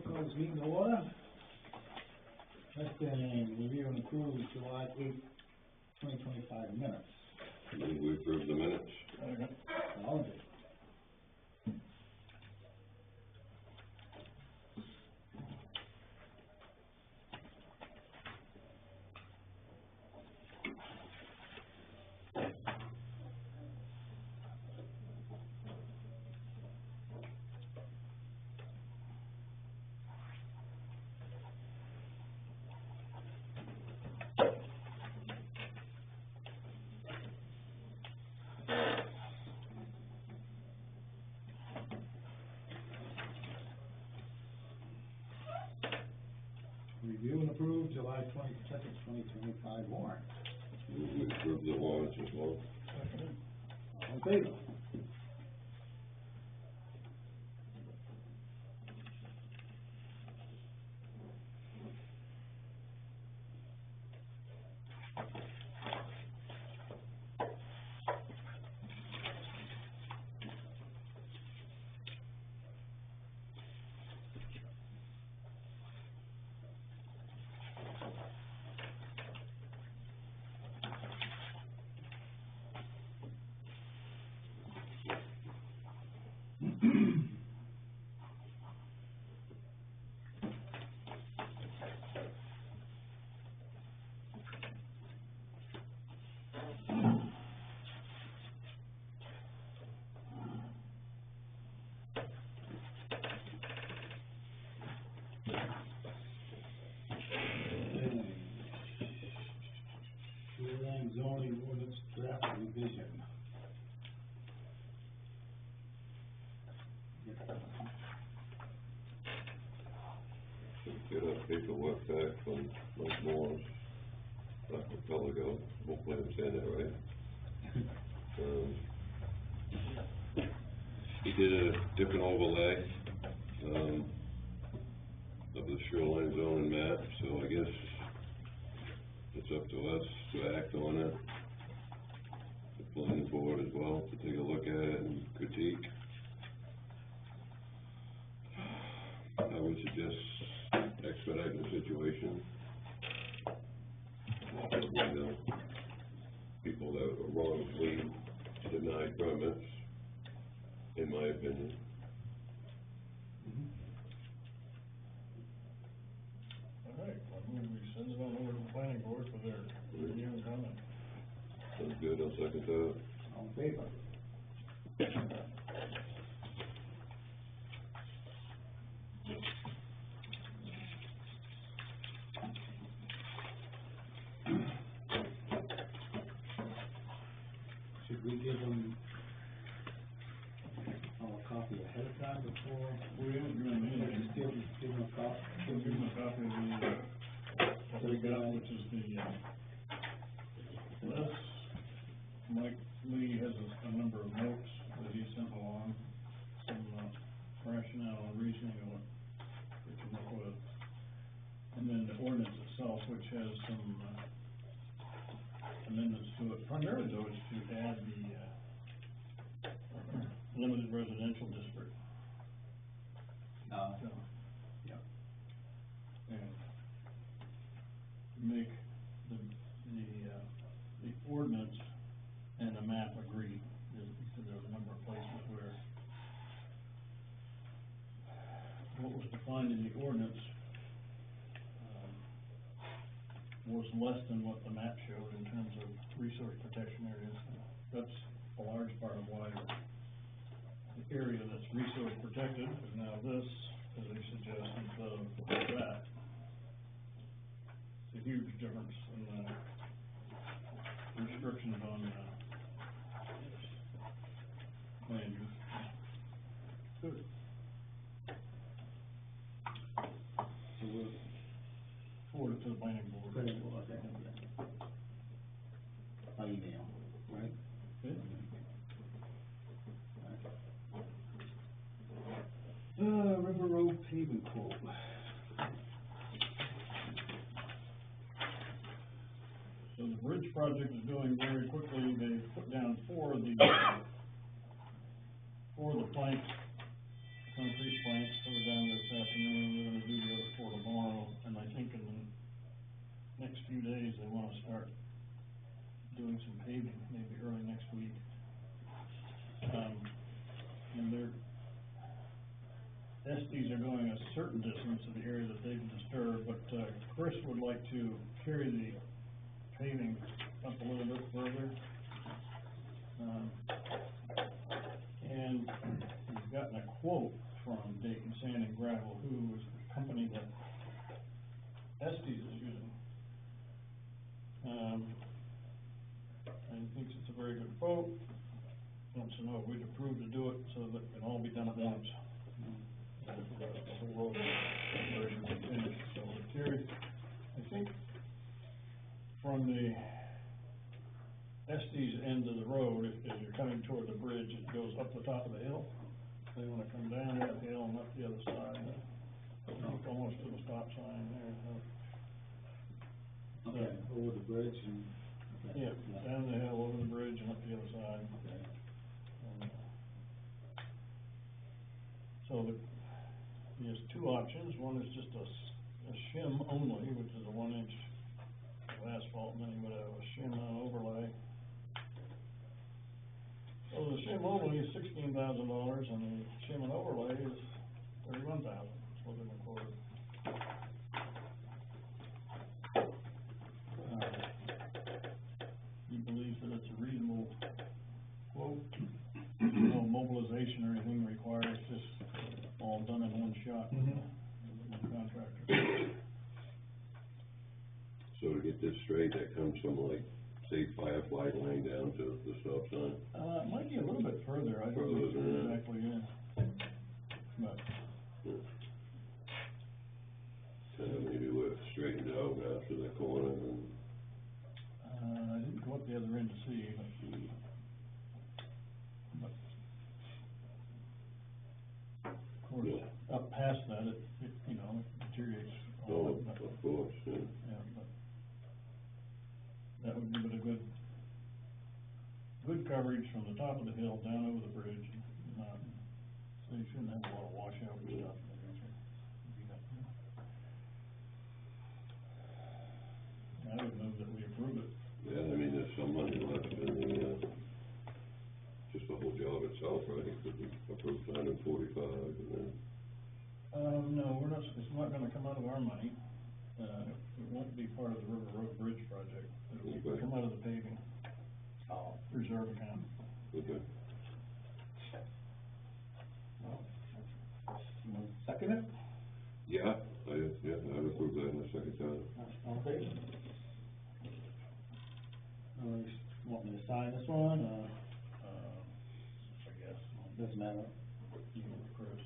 Calls meeting to order. Next thing, review and approve July 8th, 2025 minutes. Move we approve the minutes. All in favor? Review and approve July 22nd, 2025 warrant. Move we approve the warrants as well. All in favor? Shoreline zoning ordinance draft revision. Get our paperwork back from Mike Morris, Dr. Pelago, hopefully I'm saying that right. He did a different overlay, of the shoreline zoning map, so I guess it's up to us to act on it. The planning board as well, to take a look at it and critique. I would suggest expediting the situation. People that were wrongfully denied permits, in my opinion. All right, I move we send it on over to the planning board for their review and comment. Sounds good, I'll second that. All in favor? Should we give them a copy ahead of time before? We haven't given them anything. Just give them a copy. We'll give them a copy of the, what we got, which is the, list. Mike Lee has a number of notes that he sent along, some, rationale and reasoning of what we came up with. And then the ordinance itself, which has some, amendments to it, primarily though is to add the, limited residential district. So, Yeah. and make the ordinance and the map agree. There's a number of places where what was defined in the ordinance was less than what the map showed in terms of resource protection areas. That's a large part of why the area that's resource protected is now this, as they suggest, instead of that. It's a huge difference in the restrictions on land use. Good. So we'll Forward it to the planning board. planning board, okay. By email, right? Yeah. River Road paving quote. So the bridge project is doing very quickly. They put down four of the planks, concrete planks, that were down this afternoon. allowing a certain distance to the area that they've disturbed, but, Chris would like to carry the paving up a little bit further. And we've gotten a quote from Dayton Sand and Gravel, who is the company that Estes is using. And he thinks it's a very good quote, wants to know if we'd approve to do it so that it can all be done at once. The whole road is ready to be finished, so Terry, I think from the Estes end of the road, as you're coming toward the bridge, it goes up the top of the hill. They wanna come down that hill and up the other side, almost to the stop sign there. Okay, over the bridge and. okay. Yeah, down the hill, over the bridge and up the other side. Okay. So there's two options. One is just a shim only, which is a 1 inch of asphalt, and then you would have a shim overlay. So the shim only is $16,000, and the shim and overlay is $31,000. That's what they've been quoted. He believes that it's a reasonable quote. No mobilization or anything required, it's just all done in one shot with the contractor. So to get this straight, that comes from like, say, Firefly Lane down to the stop sign? It might be a little bit further, I don't know Further than that. exactly, yeah. But, Kinda maybe where it straightens out after the corner and. I didn't go up the other end to see, but of course, Yeah. up past that, it you know, it deteriorates all Oh, of it. of course, yeah. Yeah, but that would give it a good coverage from the top of the hill down over the bridge and the mountain. So you shouldn't have a lot of washout and stuff. I would move that we approve it. Yeah, I mean, there's some money left in the, just the whole job itself, right? It could be approved $145 and then. No, it's not gonna come out of our money. It won't be part of the River Road Bridge project. It'll Okay. come out of the paving reserve account. Okay. Second it? Yeah, I'd approve that in the second time. Okay. Want me to sign this one, I guess, doesn't matter? you know, Chris,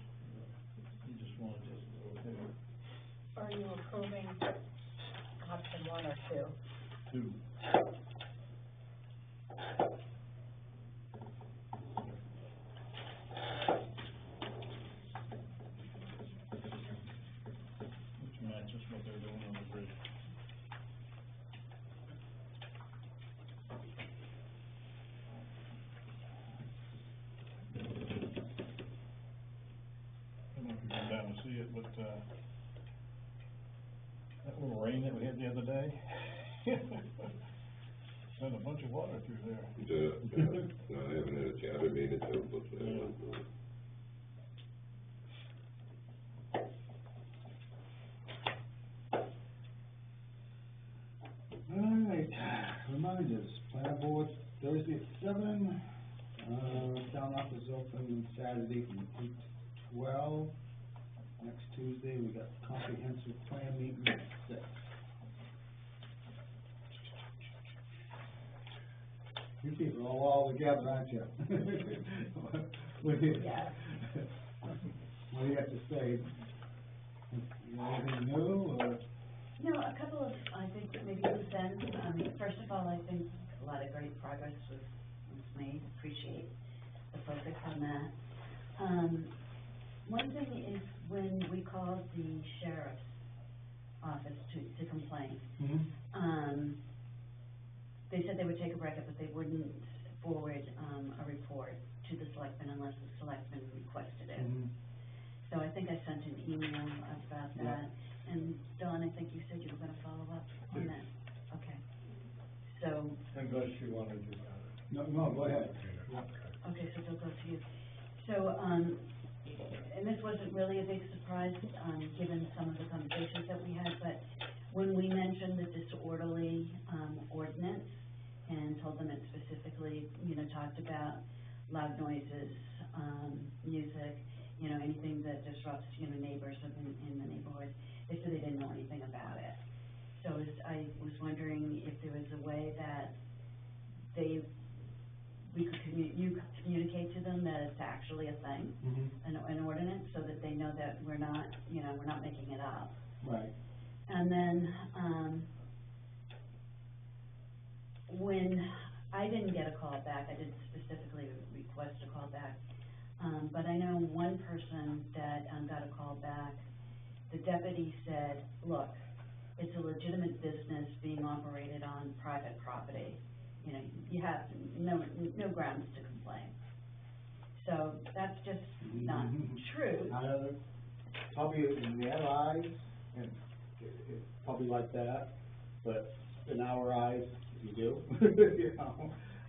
you just wanted to, okay, Are you approving option 1 or 2? 2. Which matches what they're doing on the bridge. I don't know if you come down and see it, but, that little rain that we had the other day, sent a bunch of water through there. No, I haven't had a chance, I mean, it's, but, Alright, reminders, plan board Thursday at 7, town office open Saturday from 8 to 12. Next Tuesday, we got comprehensive plan meeting at 6. You people are all together, aren't you? What do you have to say? Anything new, or? No, a couple of, I think, maybe loose ends. First of all, I think a lot of great progress was made. Appreciate the focus on that. One thing is when we called the sheriff's office to complain, they said they would take a record, but they wouldn't forward a report to the selectmen unless the selectmen requested it. So I think I sent an email about that. And Don, I think you said you were gonna follow up on that. Okay. So, Unless you wanted to. No, go ahead. okay, so they'll go to you. So, and this wasn't really a big surprise, given some of the conversations that we had, but when we mentioned the disorderly, ordinance and told them it specifically, talked about loud noises, music, anything that disrupts, neighbors in the neighborhood, they said they didn't know anything about it. So I was wondering if there was a way that you could communicate to them that it's actually a thing, an ordinance, so that they know that we're not making it up. Right. And then, when I didn't get a call back, I did specifically request a call back, but I know one person that, got a call back. The deputy said, look, it's a legitimate business being operated on private property. You have no grounds to complain. So that's just not true. Probably in their eyes, and it's probably like that, but in our eyes, you do.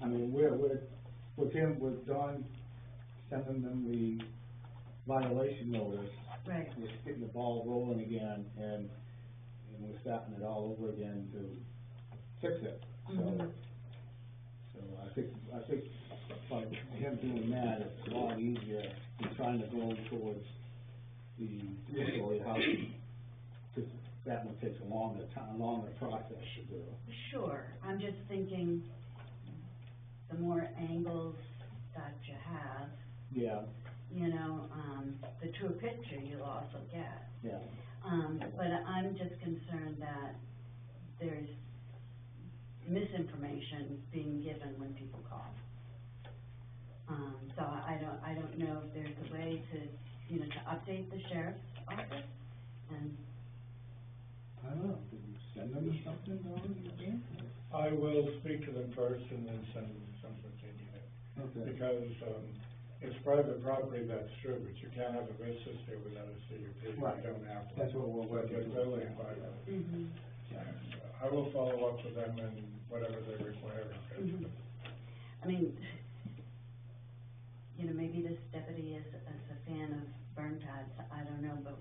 I mean, we're with him, with Don sending them the violation notice. Right. We're getting the ball rolling again, and we're starting it all over again to fix it. So I think by him doing that, it's a lot easier than trying to go towards the two-story house, because that one takes a longer process to do. Sure, I'm just thinking, the more angles that you have, Yeah. The true picture you'll also get. Yeah. But I'm just concerned that there's misinformation being given when people call. So I don't know if there's a way to, to update the sheriff's office, and. I don't know, did you send them something, Don? I will speak to them first and then send them something to you. Okay. Because, it's private property, that's true, but you can't have a business there without a CUP. Right. You don't have to. That's what we're working But towards. they'll invite them. Mm-hmm. And I will follow up with them and whatever they require. Okay? I mean, maybe this deputy is a fan of burn pads, I don't know, but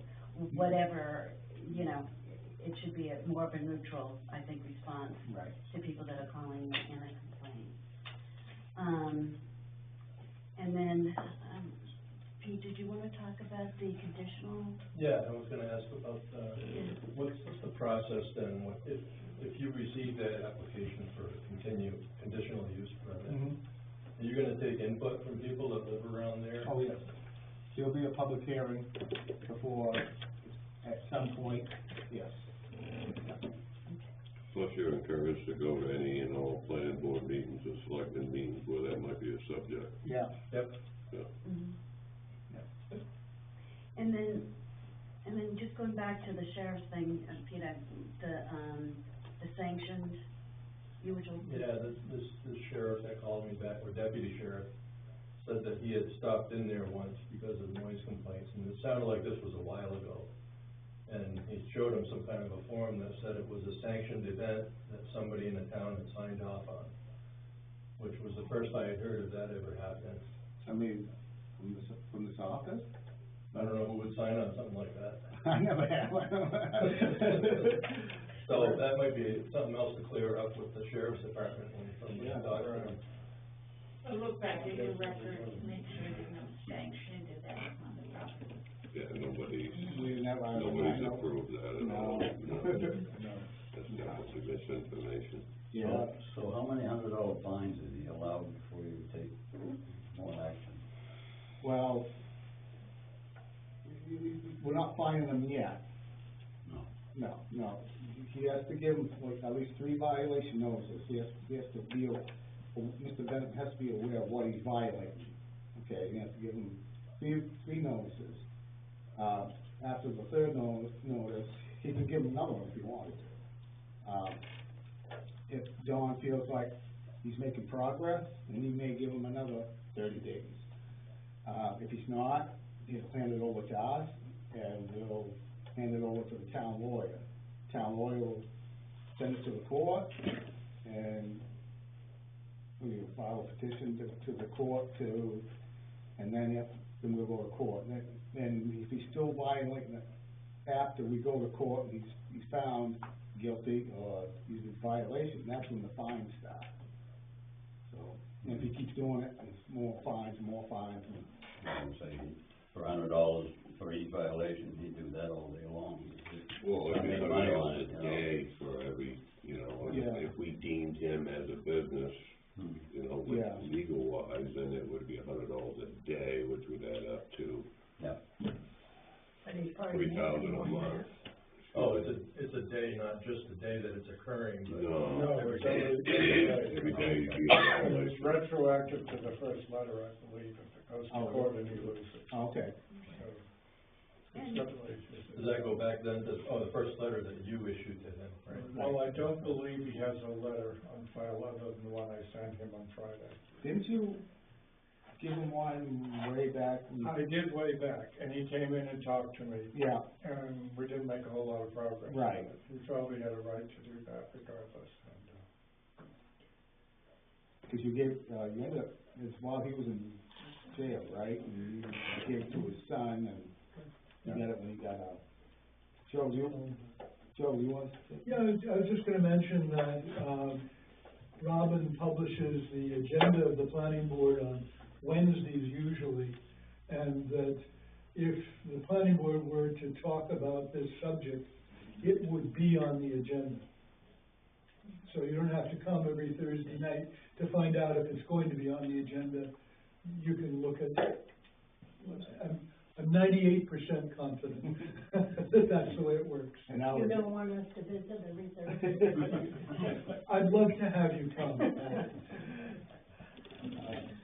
whatever, it should be more of a neutral, I think, response Right. to people that are calling in a complaint. And then, Pete, did you want to talk about the conditional? Yeah, I was gonna ask about, what's the process then, if you receive that application for a conditional use permit? Are you gonna take input from people that live around there? Oh, yes. There'll be a public hearing before, at some point, yes. Plus, you're encouraged to go to any and all planning board meetings or selecting meetings where that might be a subject. Yeah. Yep. Yeah. Yeah. And then just going back to the sheriff's thing, Peter, the sanctions, you were told. Yeah, this sheriff that called me back, or deputy sheriff, said that he had stopped in there once because of noise complaints, and it sounded like this was a while ago. And he showed him some kind of a form that said it was a sanctioned event that somebody in the town had signed off on, which was the first I had heard of that ever happening. I mean, from this office? I don't know who would sign on something like that. I never have. So that might be something else to clear up with the sheriff's department when somebody talks to them. So look back at your records, make sure there's no sanctioned event on the property. Yeah, nobody's approved that at all. No. That's definitely misinformation. Yeah. So how many $100 fines is he allowed before you take more action? Well, we're not finding them yet. No. He has to give them like at least 3 violation notices. He has to be, Mr. Bennett has to be aware of what he's violating. Okay, he has to give him three notices. After the third notice, he can give him another one if he wanted to. If Don feels like he's making progress, then he may give him another 30 days. If he's not, he'll hand it over to us, and we'll hand it over to the town lawyer. Town lawyer will send it to the court, and we'll file a petition to the court and then we'll go to court. and if he's still violating it after we go to court and he's found guilty or he's in violation, that's when the fines start. So, and if he keeps doing it, it's more fines, and I'm saying, for $100 for each violation, he'd do that all day long. Well, it'd be Make money on $100 it, a you know. day for every, you know, Yeah. if we deemed him as a business, you know, with Yeah. legal wise, then it would be $100 a day, which would add up to Yeah. But he's already 3,000 a making more. month. Oh, it's a day, not just the day that it's occurring, but. No, it's every day you get. And it's retroactive to the first letter, I believe, if it goes to Oh. court and you lose it. Okay, So, it's definitely just. Does that go back then to, the first letter that you issued to him, right? Well, I don't believe he has a letter on file other than the one I sent him on Friday. didn't you give him one way back? I did way back, and he came in and talked to me, Yeah, and we didn't make a whole lot of progress. Right. He felt he had a right to do that regardless, and, because you gave, you ended up, it's while he was in jail, right? And you gave it to his son, and he got it when he got out. Joe, you want to say? Yeah, I was just gonna mention that, Robin publishes the agenda of the planning board on Wednesdays usually, and that if the planning board were to talk about this subject, it would be on the agenda. So you don't have to come every Thursday night to find out if it's going to be on the agenda. You can look at, I'm 98% confident that that's the way it works. And our, You don't want us to visit every Thursday. I'd love to have you come.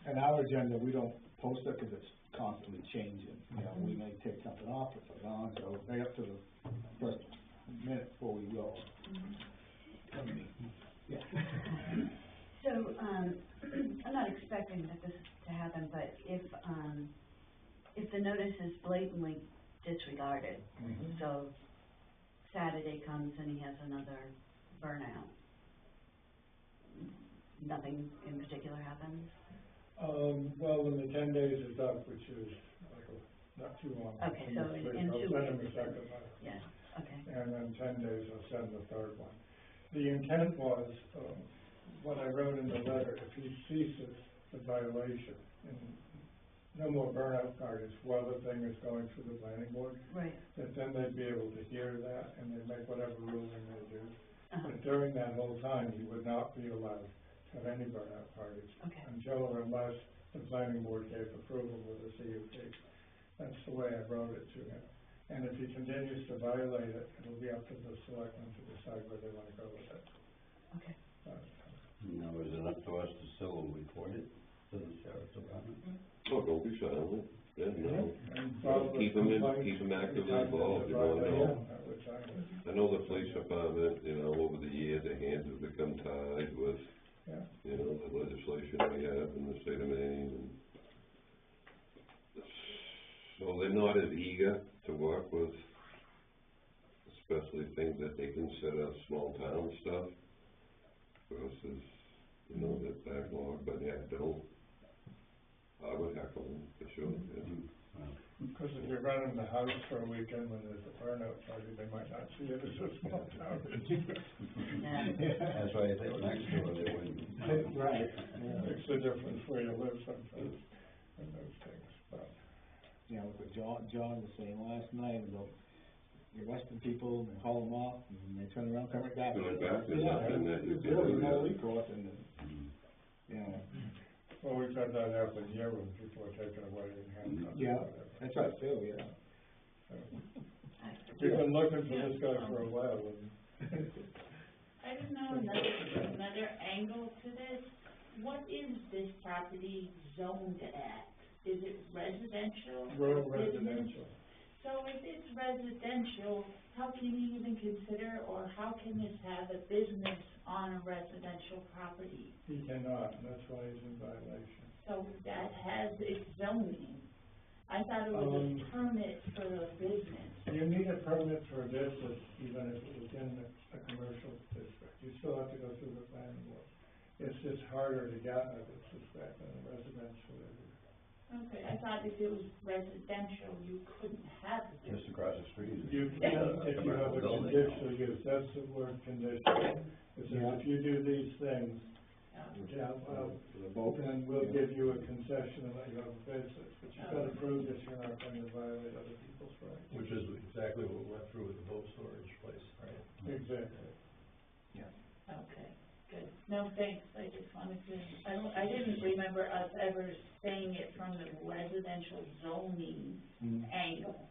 and our agenda, we don't post it because it's constantly changing. You know, we may take something off if it's on, so right up to the first minute before we go. Yeah. So, I'm not expecting that this to happen, but if the notice is blatantly disregarded, so Saturday comes and he has another burnout, nothing in particular happens? well, when the 10 days is up, which is like not too long. Okay, so next week, in 2 I'll send him weeks. a second letter. Yeah, okay. And then 10 days, I'll send the third one. The intent was, what I wrote in the letter, if he ceases the violation, and no more burnout parties while the thing is going through the planning board, Right. that then they'd be able to hear that and they'd make whatever ruling they do. Uh-huh. But during that whole time, he would not be allowed to have any burnout parties Okay. until or unless the planning board gave approval with a CUP. That's the way I wrote it to him. And if he continues to violate it, it'll be up to the selectmen to decide where they want to go with it. Okay. Now, is it up to us to still report it to the sheriff's department? Oh, don't be silent, yeah, no. And follow Keep the them complaints actively anytime involved, you there's a wanna know. violation, I would say. I know the police department, you know, over the years, their hands have become tied with, Yeah. you know, the legislation we have in the state of Maine, and so they're not as eager to work with, especially things that they consider small town stuff versus, you know, the backlog, but yeah, I would heckle them, for sure, yeah. Because if you're running the house for a weekend when there's a burnout party, they might not see it as a small town. That's why if they were next door, they wouldn't. Right. Makes a difference where you live sometimes, and those things, but. You know, what John was saying last night about arresting people and haul them off, and they turn around, come right back. Come right back, there's Yeah, nothing that you there's can really do, no yeah. recourse, and, you know, Well, we've had that happen here when people are taken away in handcuffs. yeah, or whatever. that's right, too, yeah. We've been looking for this guy for a while, and I don't know, another angle to this. What is this property zoned at? Is it residential? rural or business? residential. So if it's residential, how can you even consider, or how can this have a business on a residential property? He cannot, and that's why he's in violation. So that has its zoning. I thought it was a permit for a business. You need a permit for a business, even if it was in a commercial district. You still have to go through the planning board. It's just harder to get, I would suspect, than a residential area. Okay, I thought if it was residential, you couldn't have it. Just across the street. You can, if you have a Commercial building. conditional use, that's the word conditional. It says if you do these things, yeah, well, then we'll give you a concession and let you have a business, but you've got to prove that you're not going to violate other people's rights. Which is exactly what we went through with the boat storage place, right? Exactly. Okay, good. No, thanks, I just wanted to, I didn't remember us ever saying it from the residential zoning angle.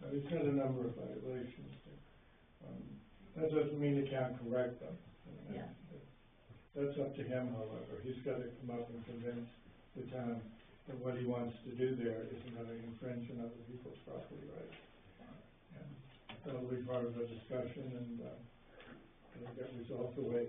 But he's got a number of violations there. That doesn't mean you can't correct them. Yeah. That's up to him, however. He's got to come up and convince the town that what he wants to do there isn't going to infringe on other people's property rights. And that'll be part of the discussion, and it'll get resolved the way.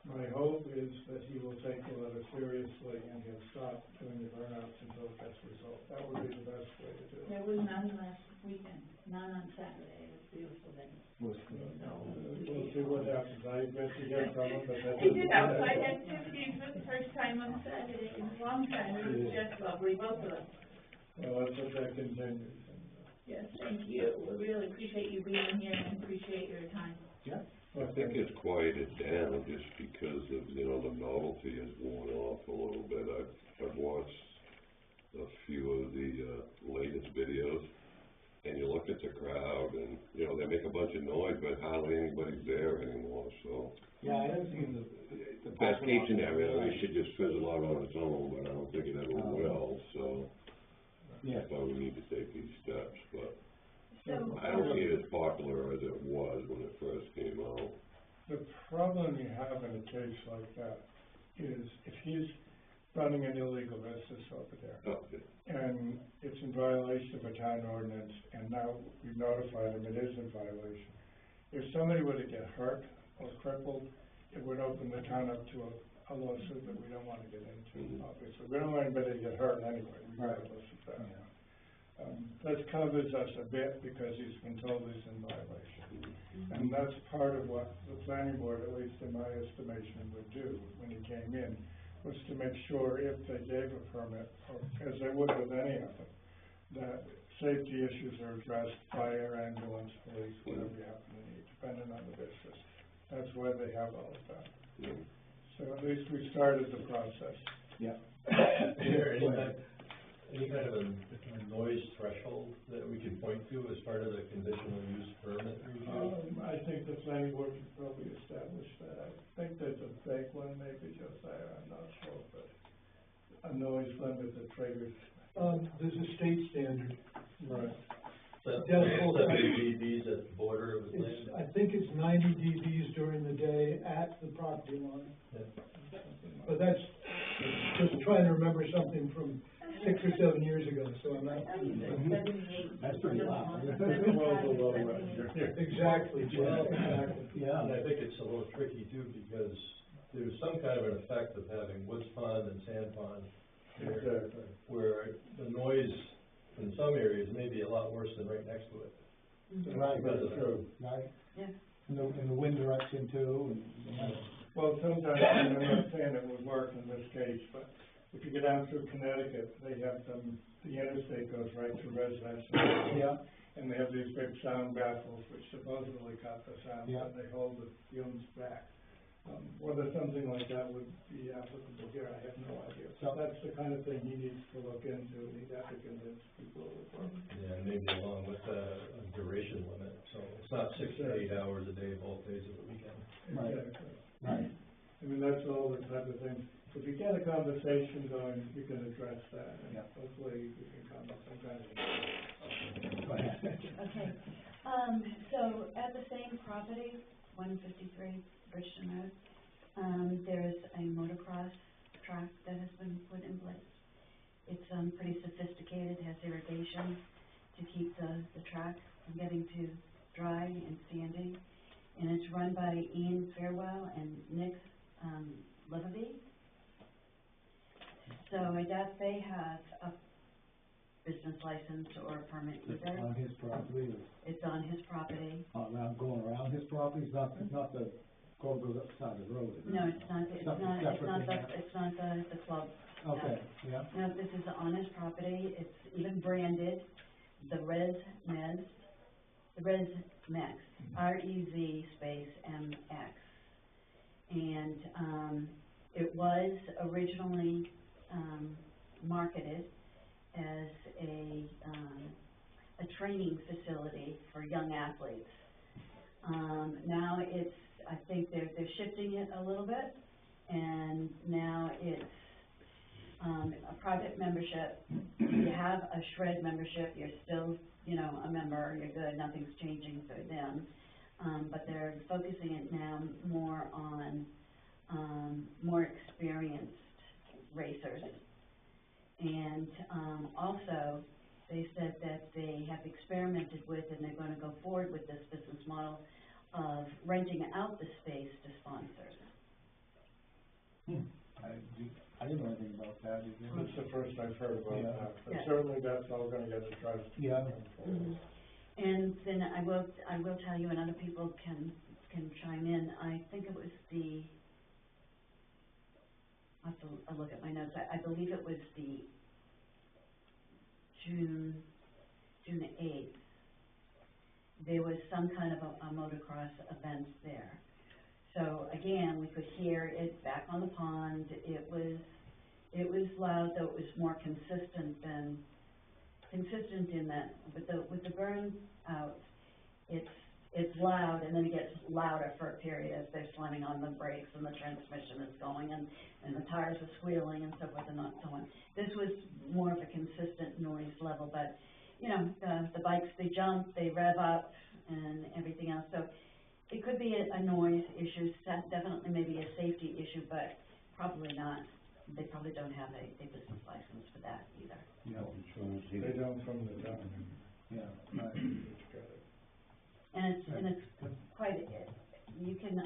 My hope is that he will take the letter seriously and he'll stop doing the burnouts until it gets resolved. That would be the best way to do it. There was none last weekend, none on Saturday, it was a beautiful day. We'll see what happens. I bet you get from him, but that's. I did outside activities for the first time on Saturday in a long time, it was just lovely, both of them. Well, let's hope that continues. Yes, thank you, we really appreciate you being here and appreciate your time. Yeah. I think it's quieted down just because of, the novelty has worn off a little bit. I've watched a few of the latest videos, and you look at the crowd, and, they make a bunch of noise, but hardly anybody's there anymore, so. Yeah, I haven't seen the. Best case scenario, it should just fizzle out on its own, but I don't think it ever will, so. Yeah. That's why we need to take these steps, but So, I don't see it as popular as it was when it first came out. The problem you have in a case like that is if he's running an illegal business over there, Okay. and it's in violation of a town ordinance, and now we've notified him it is in violation. If somebody were to get hurt or crippled, it would open the town up to a lawsuit that we don't want to get into, obviously. We don't want anybody to get hurt anyway, regardless of that. That covers us a bit because he's been told he's in violation. And that's part of what the planning board, at least in my estimation, would do when he came in, was to make sure if they gave a permit, or as they would with any of them, that safety issues are addressed, fire, ambulance, police, whatever you happen to need, depending on the business. That's where they have all of that. So at least we started the process. Yeah. Is there any kind of a noise threshold that we can point to as part of the conditional use permit review? I think the planning board could probably establish that. I think there's a vague one, maybe Josiah, I'm not sure, but a noise limit that triggers. There's a state standard. Right. Decibel. 70 dBs at the border of the land? I think it's 90 dBs during the day at the property line. Yeah. But that's, just trying to remember something from 6 or 7 years ago, so I'm not. That's pretty loud. Well below that. Exactly, Jeff, exactly. Yeah. And I think it's a little tricky too, because there's some kind of an effect of having woods pond and sand pond Exactly. where the noise in some areas may be a lot worse than right next to it. Right, Because of that's true, right? Yeah. In the wind direction too, and. Well, sometimes, and I'm not saying it would work in this case, but if you go down through Connecticut, they have the interstate goes right through residential. Yeah. And they have these big sound baffles which supposedly cut the sound, Yeah. but they hold the fumes back. Whether something like that would be applicable here, I have no idea. So that's the kind of thing he needs to look into, he'd have to convince people it would work. Yeah, maybe along with a duration limit, so it's not 6 to 8 hours a day, both days of the weekend. Right. Exactly. Right. I mean, that's all the type of things. If you get a conversation going, you can address that, and Yeah. hopefully you can come up with some kind of. Go ahead. Okay, so at the same property, 153 Bridgeton Road, there's a motocross track that has been put in place. It's, pretty sophisticated, has irrigation to keep the track from getting too dry and sandy. And it's run by Ian Fairwell and Nick, Liverby. So I guess they have a business license or a permit with It's it. on his property, It's on his property. going around his property, it's not the, goes up the side of the road. No, it's not the club Okay, yeah. Now, this is on his property, it's even branded, the Res Mez, R-E-Z space M-X. And, it was originally, marketed as a training facility for young athletes. Now it's, I think they're shifting it a little bit, and now it's, a private membership. You have a Shred membership, you're still, you know, a member, you're good, nothing's changing for them. But they're focusing it now more on, more experienced racers. And, also, they said that they have experimented with, and they're gonna go forward with this business model of renting out the space to sponsors. I didn't know anything about that, did you? It's the first I've heard about Yeah. that, but Yeah. certainly that's all gonna get addressed. Yeah. going forward. Mhm. And then I will tell you, and other people can chime in, I think it was I'll have to look at my notes, I believe it was the June 8th. There was some kind of a motocross event there. So again, we could hear it back on the pond, it was loud, though it was more consistent in that, with the burn out, it's loud, and then it gets louder for a period as they're slamming on the brakes and the transmission is going, and the tires are squealing and so forth and so on. This was more of a consistent noise level, but, you know, the bikes, they jump, they rev up, and everything else, so it could be a noise issue, definitely maybe a safety issue, but probably not. They probably don't have a business license for that either. Yeah, They don't from the town. yeah, right. And it's quite, you can,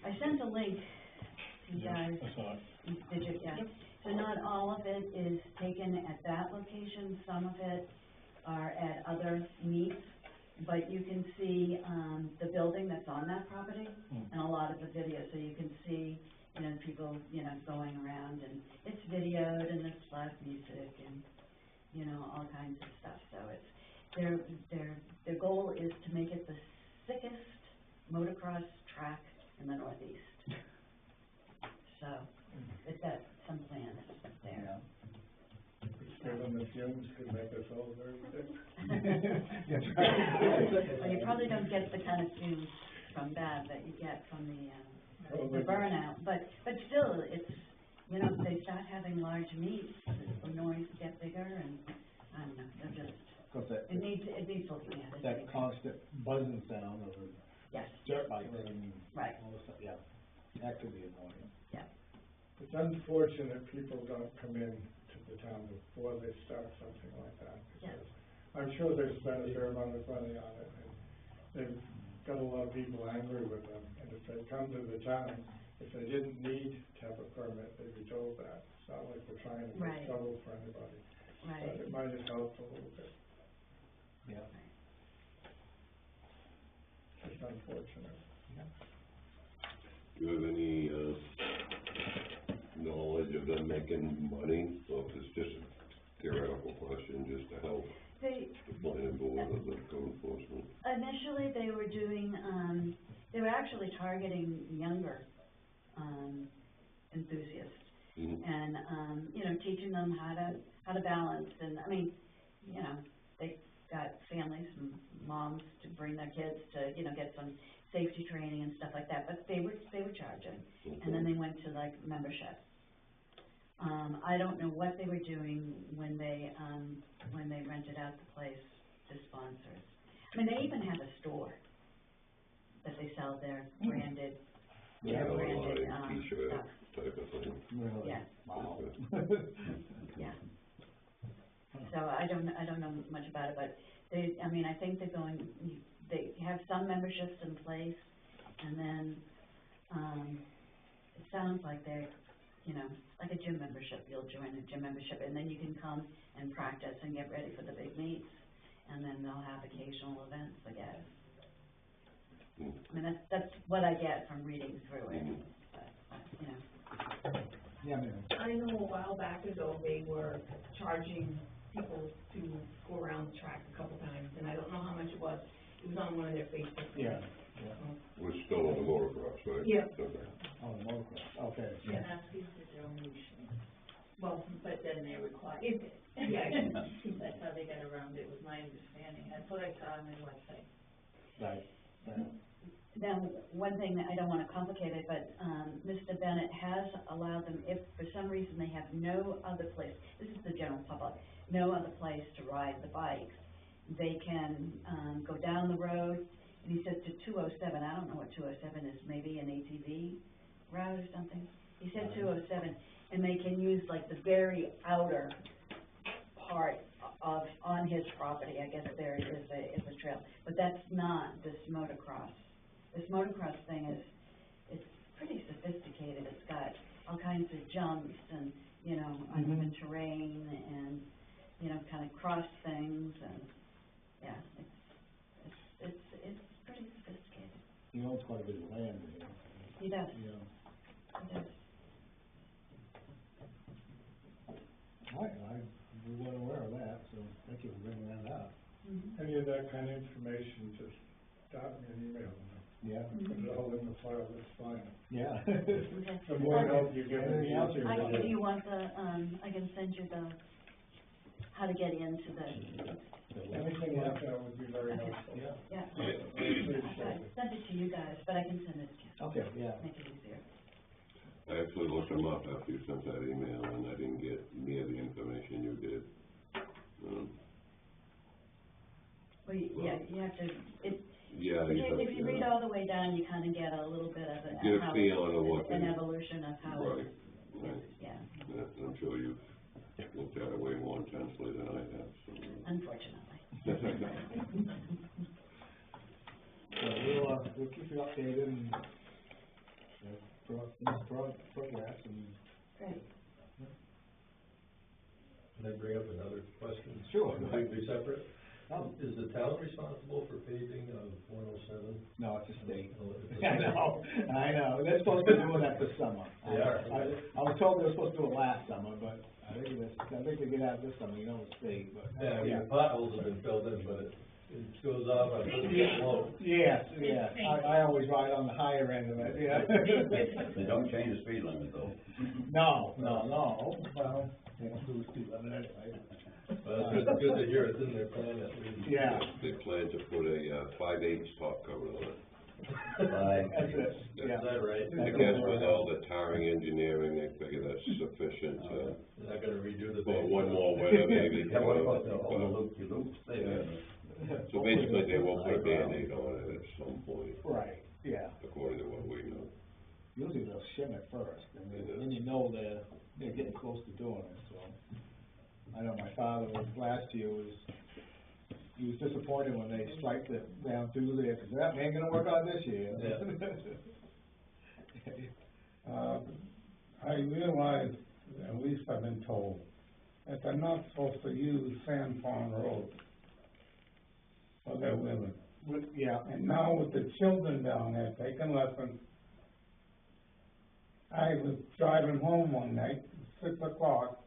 I sent a link to you guys. I saw it. Did you, yeah. So not all of it is taken at that location, some of it are at other meets, but you can see, the building that's on that property, and a lot of the video, so you can see, you know, people, you know, going around, and it's videoed, and there's live music, and, you know, all kinds of stuff, so it's, their goal is to make it the sickest motocross track in the Northeast. So, it's got some plans there. Given the fumes could make us all very sick. That's right. Well, you probably don't get the kind of fumes from that you get from the burnout, but still, it's, you know, if they start having large meets, the noise get bigger, and, I don't know, they're just, Cause it needs looking at. that constant buzzing sound of the Yes, dirt bikes and right, all this stuff, yeah, that could be annoying. yeah. It's unfortunate people don't come in to the town before they start something like that. Yeah. Because I'm sure they spend a fair amount of money on it, and they've got a lot of people angry with them. And if they come to the town, if they didn't need to have a permit, they'd be told that. It's not like we're trying to Right. make trouble for anybody. Right. But it might have helped a little bit. Yeah. It's unfortunate. Do you have any, knowledge of them making money, or if it's just a theoretical question, just to help They, the planning board or the code enforcement? initially, they were doing, they were actually targeting younger, enthusiasts. Mhm. And, you know, teaching them how to balance, and, I mean, you know, they got families and moms to bring their kids to, you know, get some safety training and stuff like that, but they were charging, and then they went to, like, membership. I don't know what they were doing when they rented out the place to sponsors. I mean, they even have a store that they sell their branded, Yeah, branded, online T-shirt stuff. type of thing. Really? Yeah. Wow. Yeah. So I don't know much about it, but they, I mean, I think they have some memberships in place, and then, it sounds like they're, you know, like a gym membership, you'll join a gym membership, and then you can come and practice and get ready for the big meets, and then they'll have occasional events, I guess. I mean, that's what I get from reading through it, but, you know. Yeah, man. I know a while back ago, they were charging people to go around the track a couple times, and I don't know how much it was. It was on one of their Facebook pages. Yeah, yeah. We're still on the motocross, right? Yeah. Okay. Oh, the motocross, okay. And that's his donation. Well, but then they're required, Yeah. that's how they got around it, was my understanding, that's what I saw on their website. Right, right. Now, one thing that I don't wanna complicate it, but, Mr. Bennett has allowed them, if for some reason they have no other place, this is the general public, no other place to ride the bikes, they can, go down the road, and he says to 207, I don't know what 207 is, maybe an ATV route or something? He said 207, and they can use like the very outer part of, on his property, I guess there is a trail, but that's not this motocross. This motocross thing it's pretty sophisticated, it's got all kinds of jumps and, you know, uneven terrain and, you know, kind of cross things and, yeah, it's pretty sophisticated. He owns quite a bit of land there. He does, Yeah. he does. We weren't aware of that, so thank you for bringing that up. Any of that kind of information, just drop me an email. Yeah. Put it all in the file, that's fine. Yeah. The more help you give me, the easier it Do is. you want the, I can send you the, how to get into the, Anything like that would be very helpful. Yeah. yeah. I appreciate I it. sent it to you guys, but I can send it to you, Okay, yeah. make it easier. I actually looked them up after you sent that email, and I didn't get near the information you did. Well, yeah, you have to, Yeah, if you read all the way down, you kind of get a little bit of Get a feeling of what an they- evolution of how, right, right. yeah, Yeah, I'm sure you've looked at it way more intensely than I have, so. unfortunately. So we'll keep you updated and, progress and. Great. Can I bring up another question? Sure. Completely separate? Oh. Is the town responsible for paving of 107? No, it's a state. Oh, it's a I know, they're supposed to be doing that this summer. They are. I was told they were supposed to do it last summer, but I think they get out this summer, you know, the state, but. Yeah, I mean, the potholes have been filled in, but it goes off on the slope. Yes, yes, I always ride on the higher end of it, yeah. They don't change the speed limit though. No, well, they don't do the speed limit anyway. Well, it's good to hear it's in their plan at least. Yeah. They plan to put a 5/8 top cover on it. That's it, yeah. Is that right? I guess with all the tarring engineering, they figure that's sufficient, They're not gonna redo the. for one more winter maybe. Yeah, what about the loop-de-loop there? So basically, they will put a Band-Aid on it at some point, Right, yeah. according to what we know. Usually they'll shim it first, and then you know they're getting close to doing it, so. I know my father last year he was disappointed when they striped it down through there, cause that ain't gonna work out this year. I realize, at least I've been told, that they're not supposed to use Sand Pond Road for their living. Yeah. And now with the children down there taking lessons, I was driving home one night, 6 o'clock,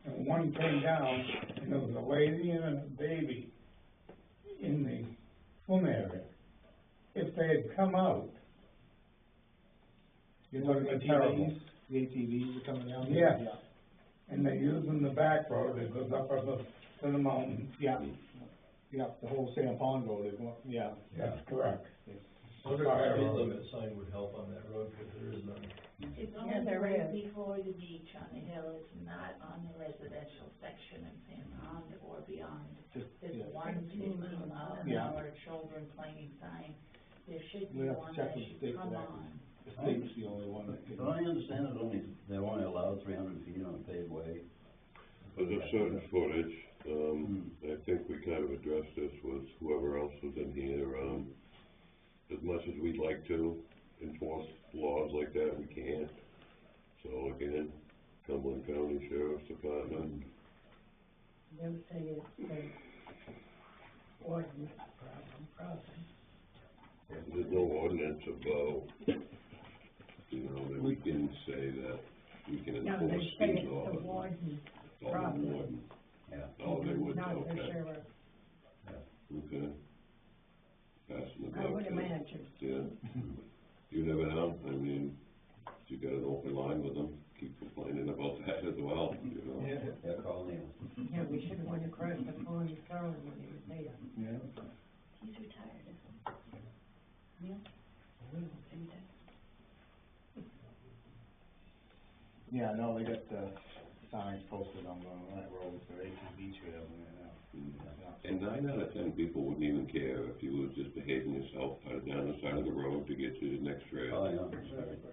and one came down, and there was a lady and a baby in the swim area. If they had come out, You're talking It's ATVs? terrible. The ATVs are coming down? Yes. and they're using the back road that goes up to the mountain. Yeah, yeah, the whole Sand Pond Road is one, yeah. Yes, correct. I wonder if a speed limit sign would help on that road, because there is none. It's Yeah, only there right is. before the beach on the hill, it's not on the residential section of San Pond or beyond. Just, There's yeah. 1 mile an Yeah. hour children playing sign, there should We be have to one check that with the should state for come that. on. The state's the only one that can. Don't I understand it they're only allowed 300 feet on a paved way? There's a certain footage, I think we kind of addressed this with whoever else was in here, as much as we'd like to enforce laws like that, we can't. So again, Cumberland County Sheriff's Department, The other thing is, the ordinance problem crossing. there's no ordinance about, that we can say that we can No, enforce they say speed it's laws. the warden's Oh, the problem. warden, Yeah, oh, they would, Not the okay, sheriff. okay. Passing the I buck would then. imagine. Yeah, you never know, I mean, you got an open line with them, keep complaining about that as well, you know? yeah, call Neil. Yeah, we should have went across the pond and saw him when he was there. Yeah. He's retired, isn't he? Neil? Retired. Yeah, I know they got, signs posted on that road for ATV trail and, And 9 out of 10 people wouldn't even care if you were just behaving yourself down the side of the road to get to the next trail. Oh, yeah.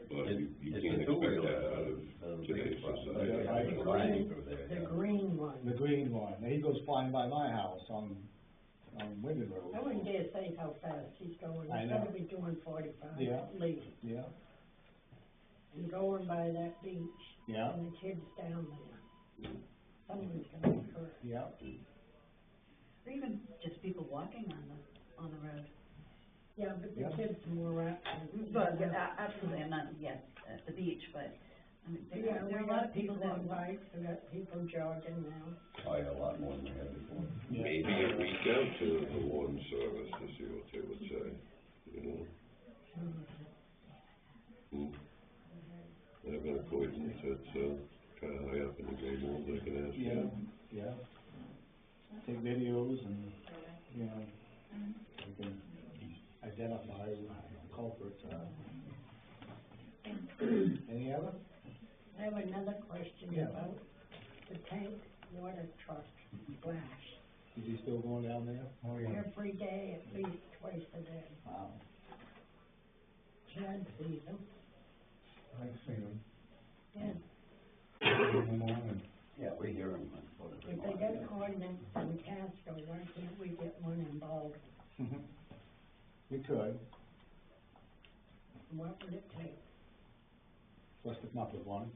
But you It's can't the expect two-wheelers that out that of are the today's biggest problem. society. Yeah, Like riding through there, The yeah. green one. the green one, he goes flying by my house on Wyndham Road. I wouldn't dare say how fast he's going. I He's know. gotta be doing 45 Yeah. at least. Yeah, And going by that beach. yeah, And the kids down there. Someone's gonna be hurt. yeah. Or even just people walking on the road. Yeah, but the Yeah. kids are more active. But, absolutely, I'm not, yes, at the beach, but, I mean, Yeah, there are we a lot got of people people that on bikes, we got people jogging now. Oh, yeah, a lot more than we had before. Maybe a reach out to the warden service to see what they would say, you know? I have an acquaintance that's, kinda high up in the game world, they can ask Yeah, him. yeah. Take videos and, you know, you can identify who the culprits are. Any other? I have another question Yeah. about the tank water truck flash. Is he still going down there? Oh, yeah. Every day, at least twice a day. Wow. Chad sees them. I've seen them Yeah. in the morning. Yeah, we hear them. If they get an ordinance in Casco, why can't we get one in Baldwin? We could, What would it take? let's come up with one.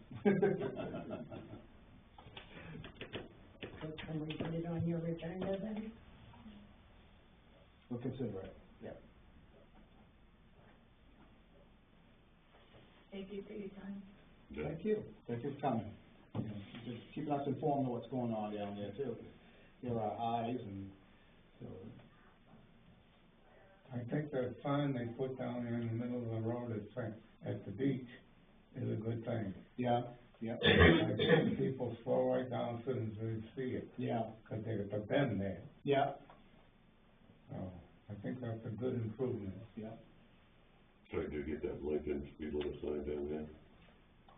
So can we put it on your agenda then? We'll consider it, yeah. Thank you for your time. Thank you for coming. You know, just keeping us informed of what's going on down there too. You're our eyes and, so, I think that sign they put down there in the middle of the road at the beach is a good thing. yeah, yeah, I think people slow right down as soon as they see it, yeah, cause there's a bend there. yeah, So, I think that's a good improvement. yeah. So did you get that Lincoln speed limit sign down there?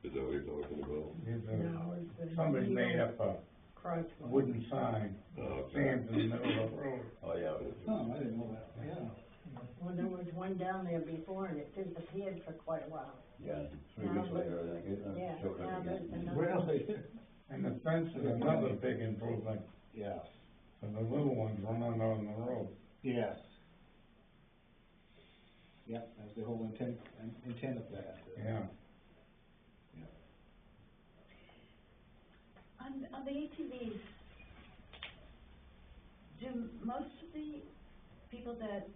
Is that what you're talking about? There's No, it's the somebody made up a crosswalk. wooden sign, stands in the middle of the road. Oh, yeah. Oh, I didn't know that, yeah. Well, there was one down there before and it disappeared for quite a while. Yeah, 3 weeks later, I think, Yeah, it showed now up there's again. another. Really? And the fence is another big improvement, Yes, and the little ones running on the road. yes. Yep, that's the whole intent of that. Yeah. On the ATVs, do most of the people that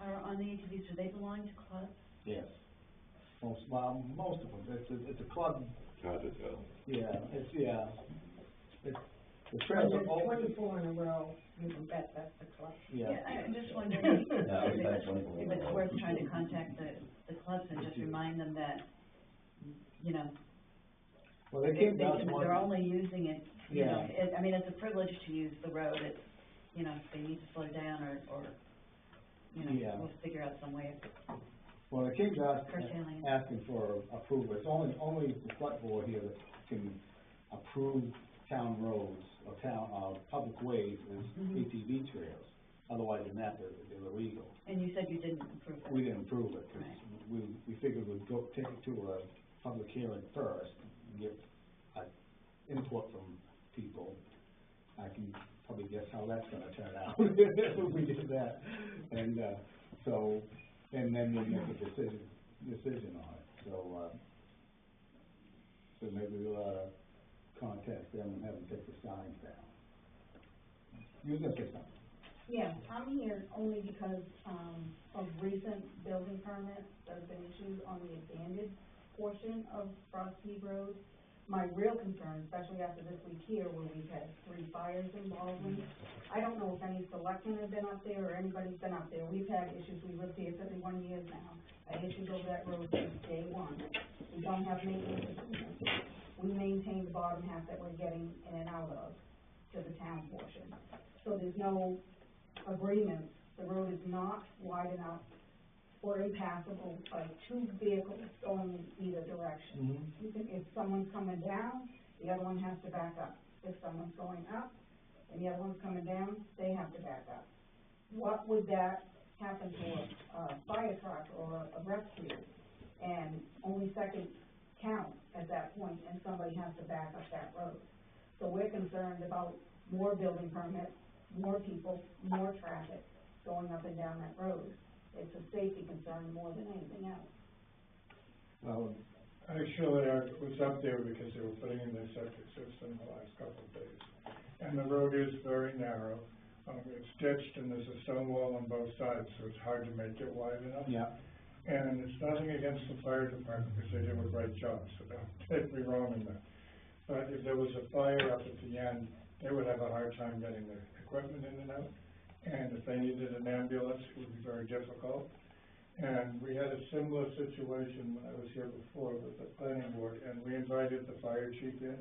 are on the ATVs, do they belong to clubs? Yes. Most of them, it's a club, Hard to tell. it's, the When trails there's are open. 24 in a row, you can bet that's the club. Yeah. I'm just wondering Yeah, we've had if 24 it's worth trying to contact the clubs and just remind them that, you know, Well, they came down to they're one, only using it, you know, Yeah. I mean, it's a privilege to use the road, it's, you know, if they need to slow down or, you know, Yeah. we'll figure out some way of well, they came down curtailing. asking for approval. It's only the select board here that can approve town roads or public ways as ATV trails. Otherwise than that, they're illegal. And you said you didn't approve it? We didn't approve it, because Right. we figured we'd take it to a public hearing first, and get, input from people. I can probably guess how that's gonna turn out, if we did that. And, and then we'll make a decision on it, so maybe we'll, contact them and have them take the signs down. You were gonna say something? Yeah, I'm here only because, of recent building permits that have been issued on the abandoned portion of Frosty Road. My real concern, especially after this week here, where we've had 3 fires involved in, I don't know if any selectmen have been up there or anybody's been up there. We've had issues, we lived here 51 years now. I issues over that road since day one. We don't have maintenance agreements. We maintain the bottom half that we're getting in and out of to the town portion. So there's no agreement. The road is not wide enough or impassable by 2 vehicles going in either direction. You can, if someone's coming down, the other one has to back up. If someone's going up and the other one's coming down, they have to back up. What would that happen to a fire truck or a rescue? And only second count at that point, and somebody has to back up that road. So we're concerned about more building permits, more people, more traffic going up and down that road. It's a safety concern more than anything else. Well, actually, I was up there because they were putting in their septic system the last couple of days. And the road is very narrow. It's ditched and there's a stone wall on both sides, so it's hard to make it wide enough. Yeah. And it's nothing against the fire department because they do a great job, so don't take me wrong in that. But if there was a fire up at the end, they would have a hard time getting their equipment in and out. And if they needed an ambulance, it would be very difficult. And we had a similar situation when I was here before with the planning board, and we invited the fire chief in,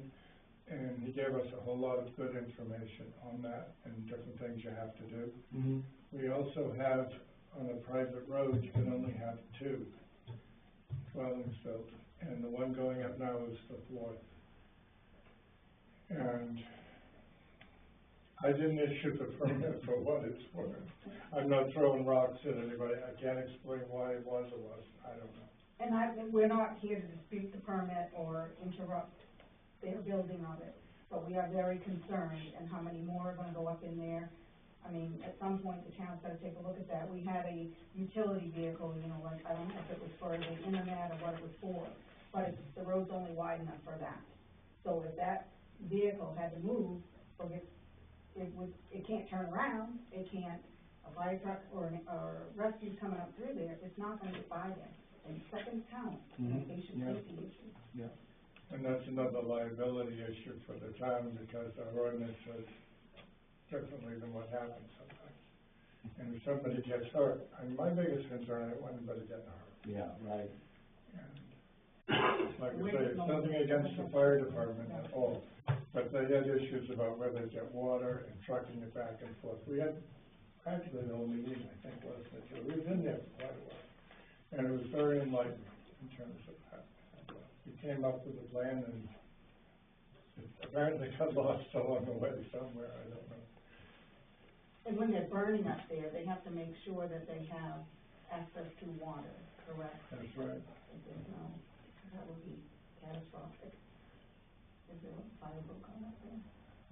and he gave us a whole lot of good information on that and different things you have to do. We also have, on a private road, you can only have 2 dwellings built, and the one going up now is the 4th. And I didn't issue the permit for what it's worth. I'm not throwing rocks at anybody. I can't explain why it was or wasn't. I don't know. And we're not here to dispute the permit or interrupt their building of it, but we are very concerned, and how many more are gonna go up in there. I mean, at some point, the town's gotta take a look at that. We had a utility vehicle, you know, like, I don't know if it was for the internet or what it was for, but the road's only wide enough for that. So if that vehicle had to move, or it can't turn around, it can't, a fire truck or rescue coming up through there, it's not gonna get by there. And seconds count, patient safety issue. Yeah. And that's another liability issue for the town because our ordinance says differently than what happens sometimes. And if somebody gets hurt, I mean, my biggest concern, I don't want anybody getting hurt. Yeah, right. And like I say, it's nothing against the fire department at all, but they had issues about where they get water and trucking it back and forth. We had practically the whole meeting, I think, wasn't it? So we was in there for quite a while. And it was very enlightening in terms of that. We came up with a plan and it apparently got lost along the way somewhere, I don't know. And when they're burning up there, they have to make sure that they have access to water, correct? That's right. If there's no, that would be catastrophic. Is there a fire book on up there?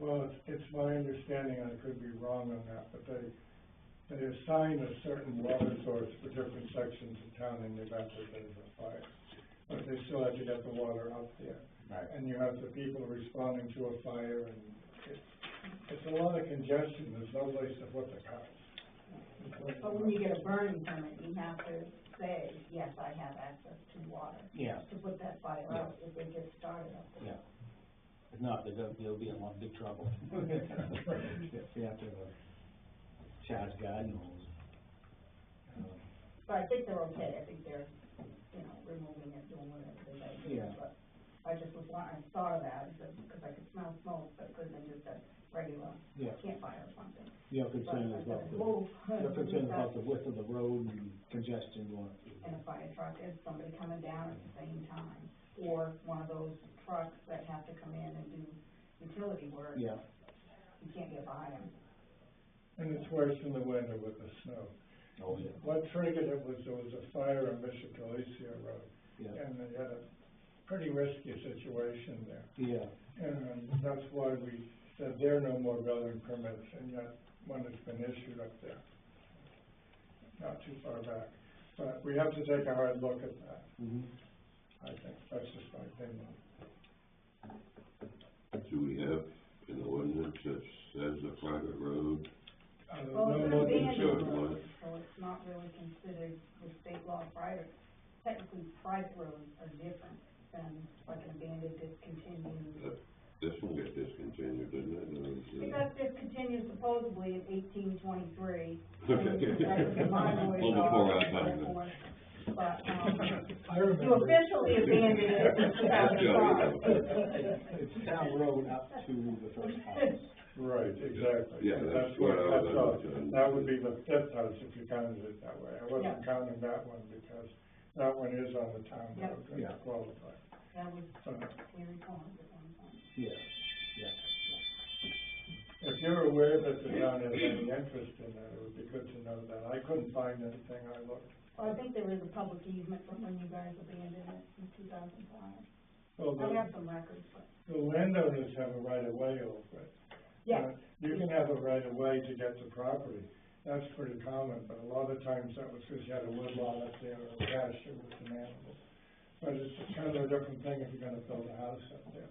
Well, it's my understanding, and I could be wrong on that, but they assign a certain water source for different sections of town in the event that there's a fire. But they still have to get the water up there. Right. And you have the people responding to a fire, and it's a lot of congestion, there's no place to put the cars. But when you get a burning permit, you have to say, yes, I have access to water. Yeah. To put that fire out if they get started up there. Yeah. If not, they'll be in a lot of big trouble. They have to have a charge guide and all. But I think they're okay, I think they're, you know, removing it, doing whatever they gotta do. Yeah. But I just was, I thought of that, because I could smell smoke, but it could have been just a regular campfire or something. You're concerned about the width of the road and congestion going through. And a fire truck is somebody coming down at the same time, or one of those trucks that have to come in and do utility work. Yeah. You can't get by them. And it's worse in the winter with the snow. Oh, yeah. What triggered it was there was a fire on Bishop Galicia Road. Yeah. And they had a pretty risky situation there. Yeah. And that's why we said there are no more building permits, and yet one has been issued up there, not too far back. But we have to take a hard look at that. I think that's just my opinion. Do we have an ordinance that says a private road? Well, No it's more an than abandoned two. road, so it's not really considered the state law private technically private roads are different than like an abandoned, discontinued. This one got discontinued, didn't it? It got discontinued supposedly in 1823. Okay. That was my noise. Well, before our time, then. But, I you remember. officially abandoned it in 2005. It's town road up to the first house. Right, exactly. Yeah, that's what I was all. understanding. That would be the fifth house if you counted it that way. I wasn't Yeah. counting that one because that one is on the town Yeah. road, Yeah. it's qualified. That was So, Cleary Pond at one point. Yeah, yeah. if you're aware that the town has any interest in that, it would be good to know that. I couldn't find anything, I looked. Well, I think there is a public easement from when you guys abandoned it in 2005. Well, I have some records, but. the landowners have a right of way over it. Yeah. You can have a right of way to get to property. That's pretty common, but a lot of times that was because you had a woodlot up there or a pasture with an animal. But it's kind of a different thing if you're gonna build a house up there.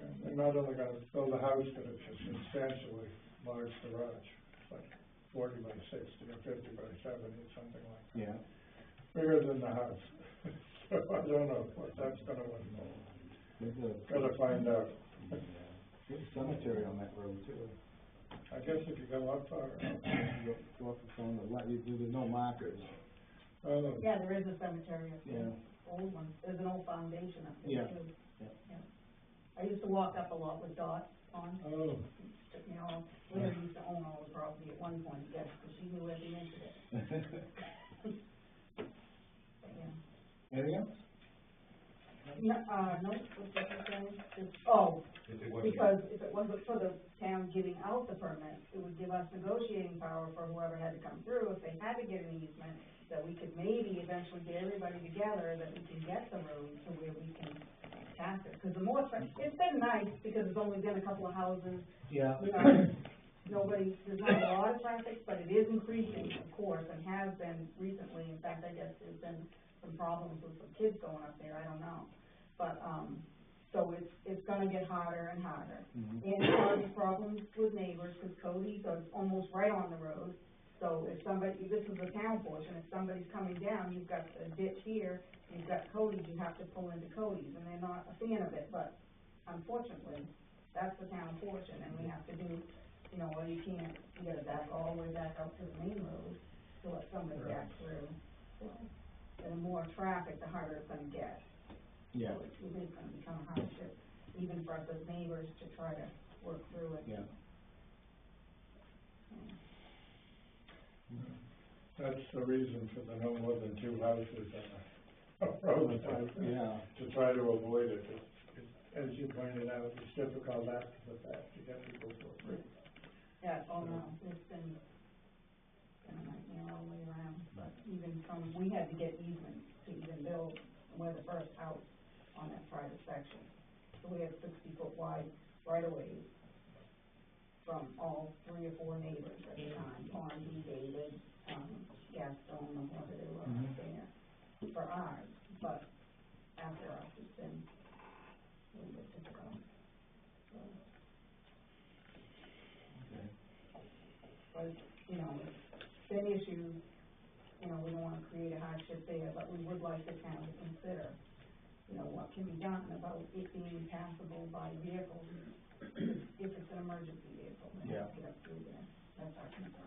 And they're not only gonna build a house, but it's a substantially large garage, like 40 by 60 or 50 by 70, something like that. Yeah. Bigger than the house. So I don't know what that's gonna involve. There's a, Gotta find out. there's a cemetery on that road too. I guess if you go up far enough. Go up on the left, there's no markers. Oh, Yeah, there is a cemetery up there, Yeah. old one, there's an old foundation up there Yeah. too. Yeah. I used to walk up a lot with Dot on, oh, took me all, Leah used to own all the property at one point, yes, because she knew every inch of it. But, yeah. Anything else? No, no, what's that saying? Because if it wasn't for the town giving out the permit, it would give us negotiating power for whoever had to come through. If they had to get an easement, that we could maybe eventually get everybody together, that we can get the road to where we can pass it. Because the more, it's been nice, because there's only been a couple of houses, Yeah. you know, there's not a lot of traffic, but it is increasing, of course, and has been recently. In fact, I guess there's been some problems with some kids going up there, I don't know. But, so it's gonna get harder and harder. Mhm. And it causes problems with neighbors, because Cody's almost right on the road. So if somebody, this is the town portion, if somebody's coming down, you've got a ditch here, you've got Cody's, you have to pull into Cody's, and they're not a fan of it, but unfortunately, that's the town portion, and we have to do, you know, well, you can't, you gotta back all the way back out to the main road to let somebody back through. So, and the more traffic, the harder it's gonna get. Yeah. So it is gonna become a hardship, even for us as neighbors, to try to work through it. Yeah. that's the reason for the no more than two houses on a road, Yeah. to try to avoid it. As you pointed out, it's difficult after the fact to get people for free. Yeah, oh no, it's been a nightmare all the way around, but even from, we had to get easement to even build, we're the first house on that private section. So we have 60-foot wide right-of-ways from all 3 or 4 neighbors at the time, Bondy, David, Gaston, and whoever they were up there, for ours, but after us, it's been a little bit difficult, so. Okay. But, you know, it's been issues, you know, we don't wanna create a hardship there, but we would like the town to consider, you know, what can be done about it being passable by vehicles, if it's an emergency vehicle, they have to get up through there, that's our concern.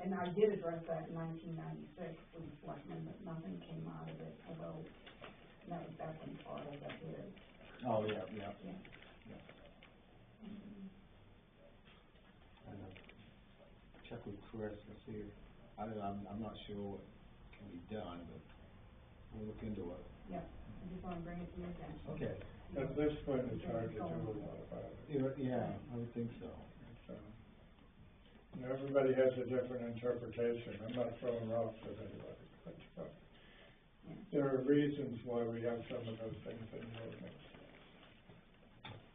And I did address that in 1996 with the selectmen, but nothing came out of it about, and that was back when Carter got his. Oh, yeah, yeah. Yeah. Check with Chris and see if, I'm not sure what can be done, but we'll look into it. Yeah, I just wanna bring it to your attention. Okay. At this point, it's hard to do a lot about it. Yeah, I would think so. So, you know, everybody has a different interpretation. I'm not throwing rocks at anybody, but there are reasons why we have some of those things in the ordinance.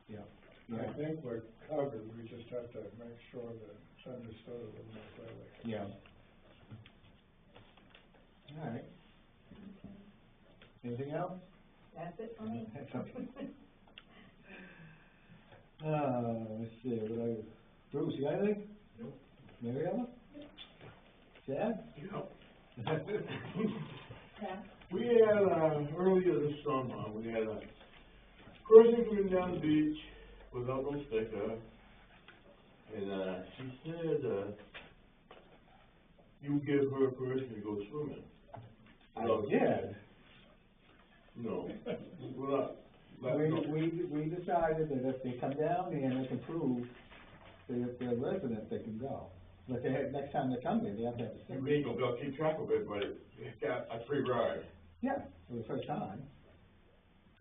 Yeah. I think we're covered, we just have to make sure that it's understood a little more clearly. Yeah. All right. Anything else? That's it for me. Let's see, Bruce, you got anything? Nope. Mary Ellen? Chad? Nope. Yeah. We had, earlier this summer, we had a person coming down the beach without no sticker, and, she said, you give her permission to go swimming. I did. No, well, not, no. We decided that if they come down here and they can prove that if they're residents, they can go. But they have, next time they come here, they have to have a sticker. You ain't gonna be able to keep track of it, but it's got a free ride. Yeah, for the first time.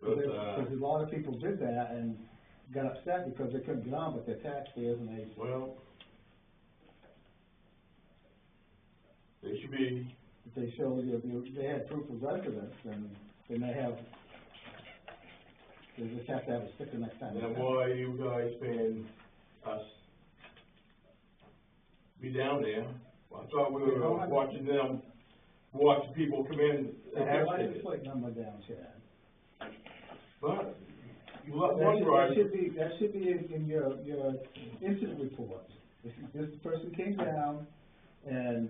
But, Because a lot of people did that and got upset because they couldn't get on with their taxpayers and they. well, they should be, If they show they had proof of residence, then they may have, they just have to have a sticker next time. then why are you guys paying us be down there? I thought we were watching them, watching people come in They and have have a license tickets. plate number down, Chad. But you let one ride, That should be in your incident report. This person came down and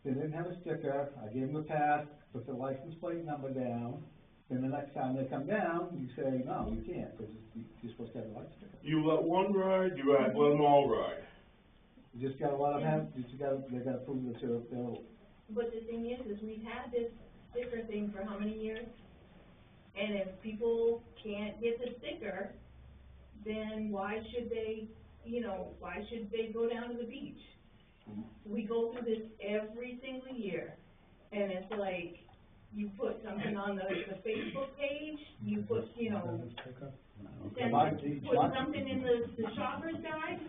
they didn't have a sticker, I gave them a pass, put the license plate number down, then the next time they come down, you say, no, you can't, because you're supposed to have a license sticker. you let one ride, you let them all ride. You just gotta let them have, they gotta prove that they're. But the thing is we've had this sticker thing for how many years? And if people can't get the sticker, then why should they, why should they go down to the beach? We go through this every single year, and it's like, you put something on the Facebook page, you put, put something in the shopper's guide,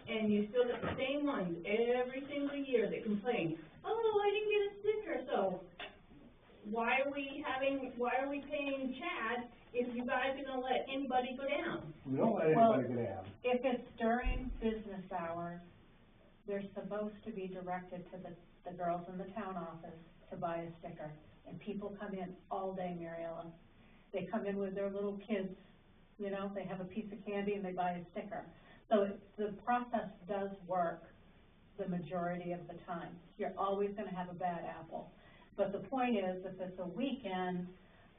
and you still get the same ones every single year that complain, oh, I didn't get a sticker, so why are we paying Chad if you guys are gonna let anybody go down? We don't let anybody go down. If it's during business hours, they're supposed to be directed to the girls in the town office to buy a sticker. And people come in all day, Mary Ellen. They come in with their little kids, they have a piece of candy and they buy a sticker. So the process does work the majority of the time. You're always gonna have a bad apple. But the point is, if it's a weekend,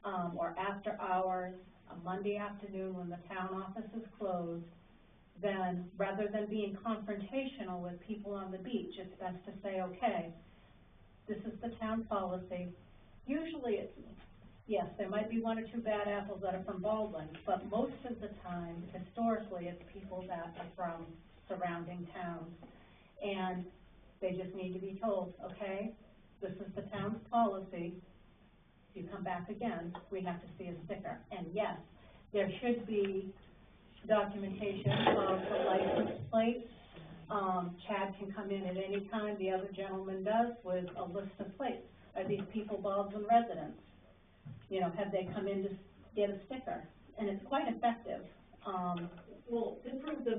or after hours, a Monday afternoon when the town office is closed, then rather than being confrontational with people on the beach, it's best to say, okay, this is the town policy. Usually it's, yes, there might be one or two bad apples that are from Baldwin, but most of the time, historically, it's people that are from surrounding towns. And they just need to be told, okay, this is the town's policy. If you come back again, we have to see a sticker. And yes, there should be documentation of the license plate. Chad can come in at any time, the other gentleman does, with a list of plates. Are these people Baldwin residents? Have they come in to get a sticker? And it's quite effective. Well, to prove they're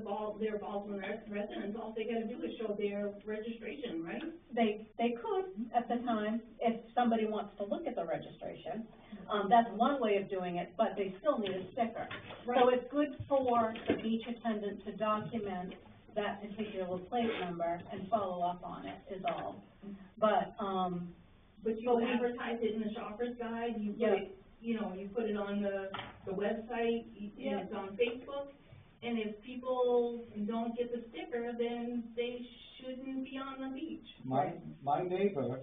Baldwin residents, all they gotta do is show their registration, right? They could at the time, if somebody wants to look at the registration. That's one way of doing it, but they still need a sticker. Right. So it's good for the beach attendant to document that particular plate number and follow up on it is all. But you advertise it in the shopper's guide, you put it, you put it on the website, and it's on Facebook. And if people don't get the sticker, then they shouldn't be on the beach. My neighbor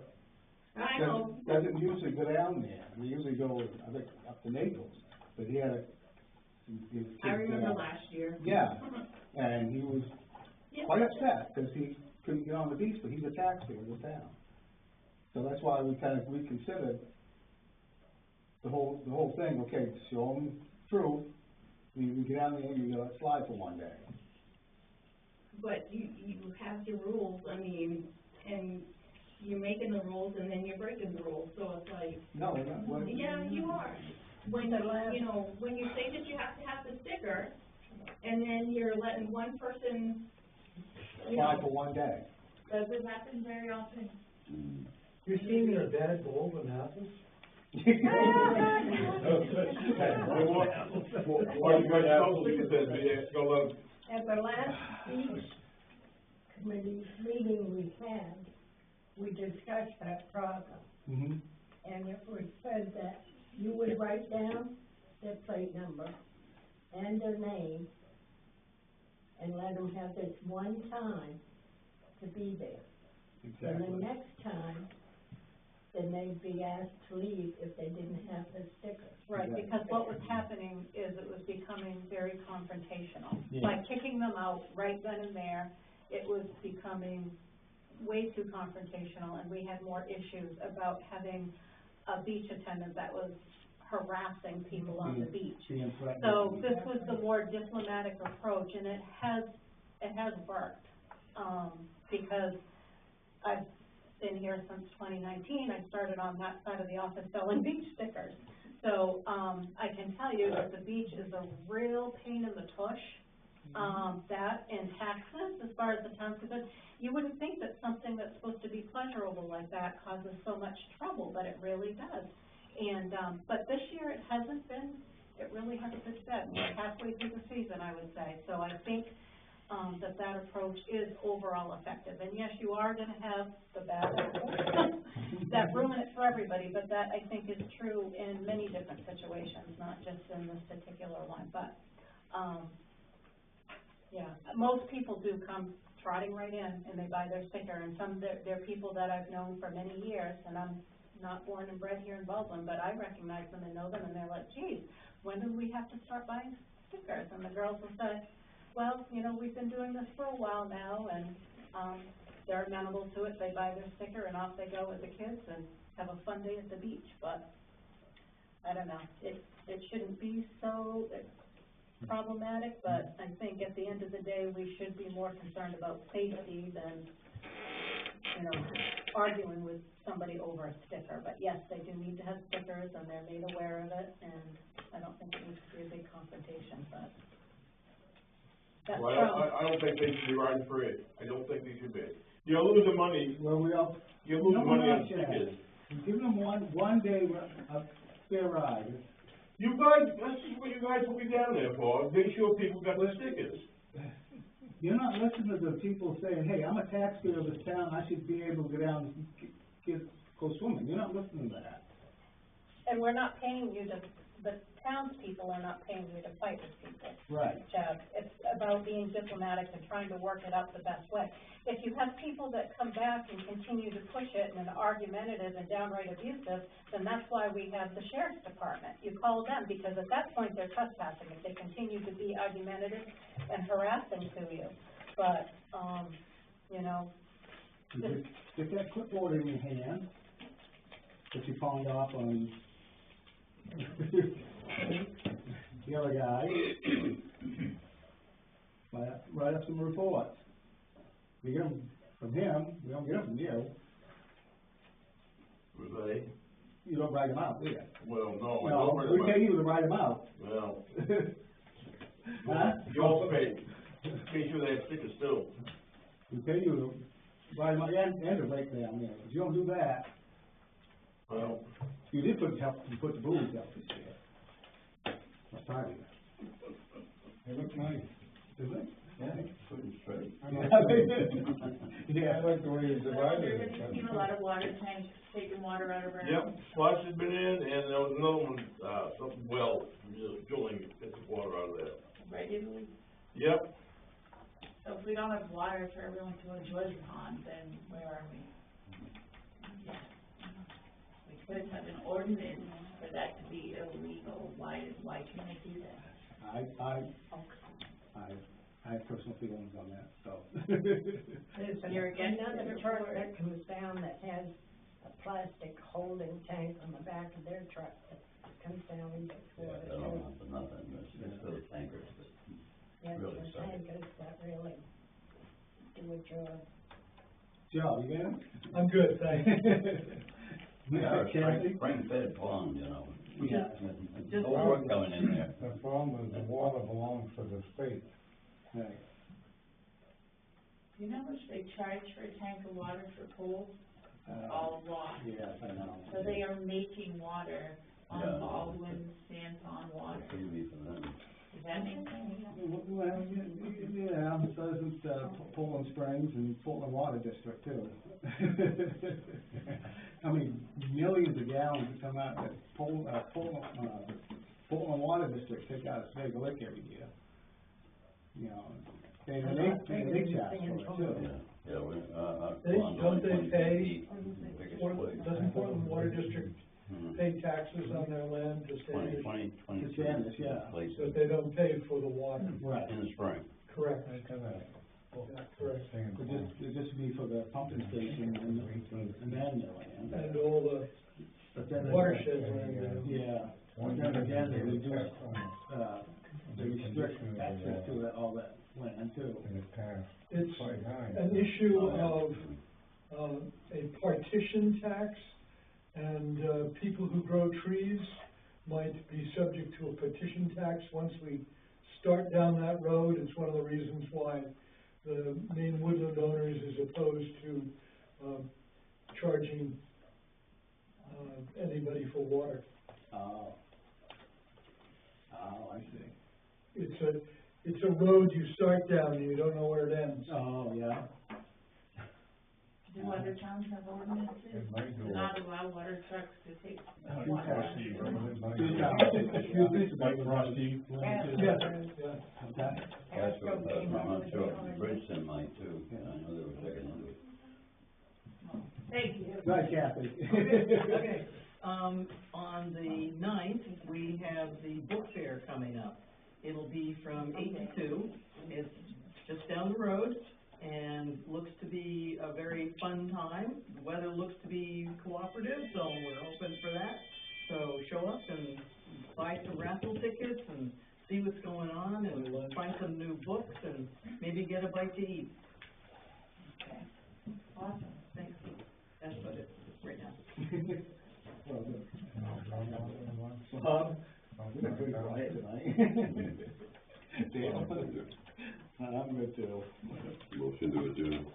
I know. doesn't usually go down there. We usually go, I think, up to Naples, but he had his kids I remember there. last year. Yeah, and he was quite upset because he couldn't get on the beach, but he's a taxpayer in the town. So that's why we kind of reconsidered the whole thing. Okay, show them proof. You get down there, you gotta slide for one day. But you have your rules, and you're making the rules and then you're breaking the rules, so it's like. No, we're not. Yeah, you are. When, when you say that you have to have the sticker, and then you're letting one person, Slide for one day. Does it happen very often? You seen your dad Baldwin apples? What you guys supposed to do then, go look. At the last beach committee meeting we had, we discussed that problem. Mm-hmm. and it was said that you would write down their plate number and their name, and let them have this one time to be there. And the next time, then they'd be asked to leave if they didn't have the sticker. Right, because what was happening is it was becoming very confrontational. By kicking them out right then and there, it was becoming way too confrontational, and we had more issues about having a beach attendant that was harassing people on the beach. So this was the more diplomatic approach, and it has worked, because I've been here since 2019. I started on that side of the office selling beach stickers. So, I can tell you that the beach is a real pain in the tush, that and taxes, as far as the town's concerned. You wouldn't think that something that's supposed to be pleasurable like that causes so much trouble, but it really does. And, but this year it really hasn't been bad. We're halfway through the season, I would say. So I think, that approach is overall effective. And yes, you are gonna have the bad apples that ruin it for everybody, but that I think is true in many different situations, not just in this particular one. But, yeah, most people do come trotting right in and they buy their sticker, and some, they're people that I've known for many years, and I'm not born and bred here in Baldwin, but I recognize them and know them, and they're like, geez, when do we have to start buying stickers? And the girls will say, well, you know, we've been doing this for a while now, and they're amenable to it. They buy their sticker and off they go with the kids and have a fun day at the beach. But I don't know, it shouldn't be so problematic, but I think at the end of the day we should be more concerned about safety than, you know, arguing with somebody over a sticker. But yes, they do need to have stickers, and they're made aware of it, and I don't think it needs to be a big confrontation, but that's Well, I don't think they should be riding free. I don't think they should be. You're losing money. Well, You're losing money on stickers. Give them one day fair ride. You guys, that's just what you guys will be down there for. Make sure people got their stickers. You're not listening to the people saying, hey, I'm a taxpayer of this town, I should be able to go down and go swimming. You're not listening to that. And we're not paying you to, the townspeople are not paying you to fight with people. Right. Chad, it's about being diplomatic and trying to work it out the best way. If you have people that come back and continue to push it and are argumentative and downright abusive, then that's why we have the sheriff's department. You call them, because at that point they're trespassing if they continue to be argumentative and harassing to you. But, you know, Get that clipboard in your hand that you pawned off on the other guy, write up some reports. We get them from him, we don't get them from you. Really? You don't write them out, do you? Well, no, I No, don't write we them pay out. you to write them out. Well, Huh? you also pay sure they have stickers too. We pay you to write them out, and to write down there. If you don't do that, Well, you did put the booze out this year. I'm sorry. They look nice. Is it? Yeah, put it straight. Yeah, I like the way you divided You're it. gonna see a lot of water tanks taking water out of our. yep, Flush has been in, and there was another one, something well, drilling, get the water out of there. Regularly. Yep, So if we don't have water for everyone to enjoy the pond, then where are we? Yeah. We could have an ordinance for that to be illegal. Why can't they do that? I have personal feelings on that, so. There's You're against another it, truck or- that comes down that has a plastic holding tank on the back of their truck that comes down and gets Yeah, water. they don't want for nothing, it's those tankers that Yes, really the suck. tankers that really do a job. Joe, you got it? I'm good, thanks. We are a Kathy? spring-fed pond, you know. Yeah. No work going in there. The problem is the water belongs to the state. Right. You know how much they charge for a tank of water for pools? A lot. Yes, I know. So they are making water on Yeah. Baldwin, Santon water. Freebie for them. Does that make sense? Well, yeah, so isn't Portland Springs and Portland Water District too. I mean, millions of gallons that come out, that Portland Water District take out a big lick every year. You know, they charge for it too. Yeah, we, Don't they pay, biggest Portland, place. doesn't Portland Water District Mhm. pay taxes on their land to Standish? 20, To Standish, yeah. places But they don't pay for the water. Right. in the spring. Correct. Yeah, correct. It'd just be for the pumping station and then the land. And all the But then watershed land. Yeah, but then again, they reduce, they restrict access to all that land too. It's an issue of, a partition tax, and, people who grow trees might be subject to a petition tax once we start down that road. It's one of the reasons why the Maine Woodland Owners is opposed to, charging, anybody for water. Oh, I see. It's a road you start down and you don't know where it ends. Oh, yeah. Do other towns have ordinances to not allow water trucks to take water? Like Rusty. Yeah. Okay. That's what, I'm not sure, Bridgeton might too, I know they were checking into it. Thank you. Right, Kathy. Okay, on the 9th, we have the book fair coming up. It'll be from 8 to 2, it's just down the road, and looks to be a very fun time. The weather looks to be cooperative, so we're open for that. So show up and buy some raffle tickets and see what's going on, and find some new books, and maybe get a bite to eat. Okay. Awesome. Thanks. That's about it right now. Bob? I'm gonna be quiet tonight. Dale? I'm good too. Motion to adjourn.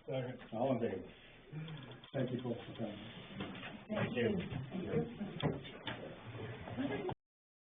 Second. All in favor? Thank you folks for coming. Thank you.